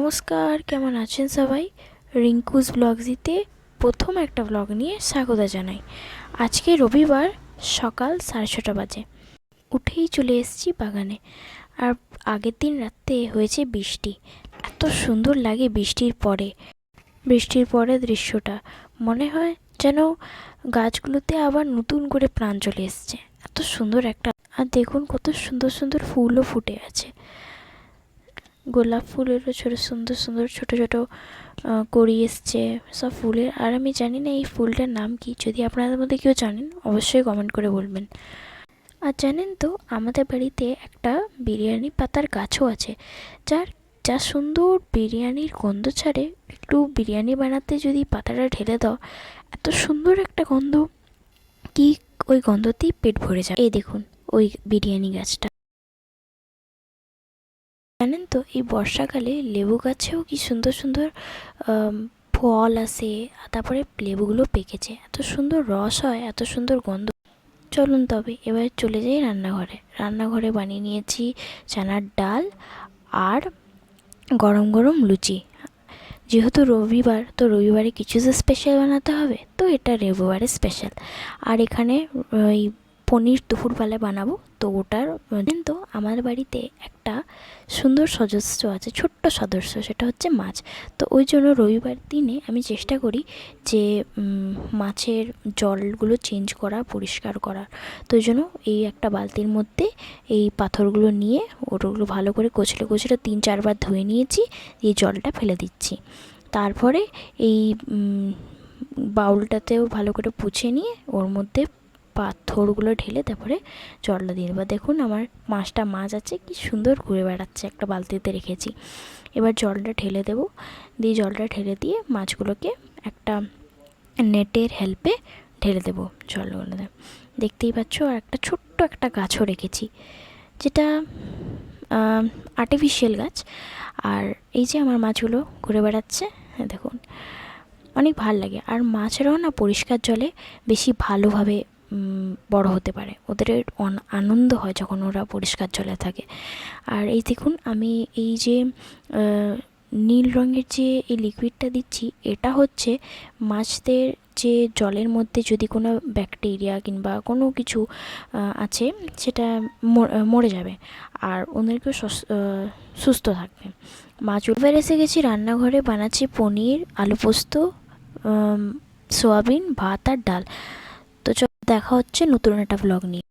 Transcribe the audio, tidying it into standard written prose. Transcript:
নমস্কার, কেমন আছেন সবাই? রিঙ্কুস ব্লগজিতে প্রথম একটা ব্লগ নিয়ে স্বাগত জানাই। আজকে রবিবার, সকাল 6:30 বাজে। উঠেই চলে এসেছি বাগানে। আর আগের দিন রাতে হয়েছে বৃষ্টি। এত সুন্দর লাগে বৃষ্টির পরে দৃশ্যটা। মনে হয় যেন গাছগুলোতে আবার নতুন করে প্রাণ চলে এসছে। এত সুন্দর একটা, আর দেখুন কত সুন্দর সুন্দর ফুলও ফুটে আছে। গোলাপ ফুলেরও সুন্দর সুন্দর ছোট ছোট কড়ি এসছে সব ফুলের। আর আমি জানি না এই ফুলটার নাম কি, যদি আপনাদের মধ্যে কেউ জানেন অবশ্যই কমেন্ট করে বলবেন। আর জানেন তো, আমাদের বাড়িতে একটা বিরিয়ানি পাতার গাছও আছে, যা সুন্দর বিরিয়ানির গন্ধ ছাড়ে। একটু বিরিয়ানি বানাতে যদি পাতাটা ঢেলে দাও, এত সুন্দর একটা গন্ধ, কি ওই গন্ধতেই পেট ভরে যায়। এই দেখুন ওই বিরিয়ানি গাছটা। জানেন তো, এই বর্ষাকালে লেবু গাছেও কি সুন্দর সুন্দর ফল আসে। তারপরে লেবুগুলো পেকেছে, এত সুন্দর রস হয়, এত সুন্দর গন্ধ। চলুন তবে এবার চলে যাই রান্নাঘরে বানিয়ে নিয়েছি চানার ডাল আর গরম গরম লুচি। যেহেতু রবিবার, তো রবিবারে কিছু তো স্পেশাল বানাতে হবে, তো এটা রবিবারে স্পেশাল। আর এখানে ওই পনির দুপুরবেলায় বানাবো, তো ওটার তো আমার বাড়িতে একটা সুন্দর সদস্য আছে, ছোট্ট সদস্য, সেটা হচ্ছে মাছ। তো ওই জন্য রবিবার দিনে আমি চেষ্টা করি যে মাছের জলগুলো চেঞ্জ করা, পরিষ্কার করার। তো ওই জন্য এই একটা বালতির মধ্যে এই পাথরগুলো নিয়ে ওগুলো ভালো করে কচলে 3-4 বার ধুয়ে নিয়েছি, এই জলটা ফেলে দিচ্ছি। তারপরে এই বাউলটাতেও ভালো করে পুছে নিয়ে ওর মধ্যে পাথরগুলো ঢেলে তারপরে জলটা দিয়ে দেবো। দেখুন আমার মাছ আছে, কি সুন্দর ঘুরে বেড়াচ্ছে, একটা বালতিতে রেখেছি। এবার জলটা ঢেলে দেবো, জলটা ঢেলে দিয়ে মাছগুলোকে একটা নেটের হেল্পে ঢেলে দেবো জলগুলোতে। দেখতেই পাচ্ছ, আর একটা ছোট্ট একটা গাছও রেখেছি, যেটা আর্টিফিশিয়াল গাছ। আর এই যে আমার মাছগুলো ঘুরে বেড়াচ্ছে, হ্যাঁ দেখুন, অনেক ভালো লাগে। আর মাছেরাও না পরিষ্কার জলে বেশি ভালোভাবে বড় হতে পারে, ওদের আনন্দ হয় যখন ওরা পরিষ্কার জলে থাকে। আর এই দেখুন, আমি এই যে নীল রঙের যে এই লিকুইডটা দিচ্ছি, এটা হচ্ছে মাছদের যে জলের মধ্যে যদি কোনো ব্যাকটেরিয়া কিংবা কোনো কিছু আছে, সেটা মরে যাবে আর ওদেরকেও সুস্থ থাকবে। মাছ এবার এসে গেছি রান্নাঘরে, বানাচ্ছি পনির, আলু পোস্ত, সোয়াবিন, ভাত আর ডাল। তো দেখা হচ্ছে নতুন একটা ব্লগ নিয়ে।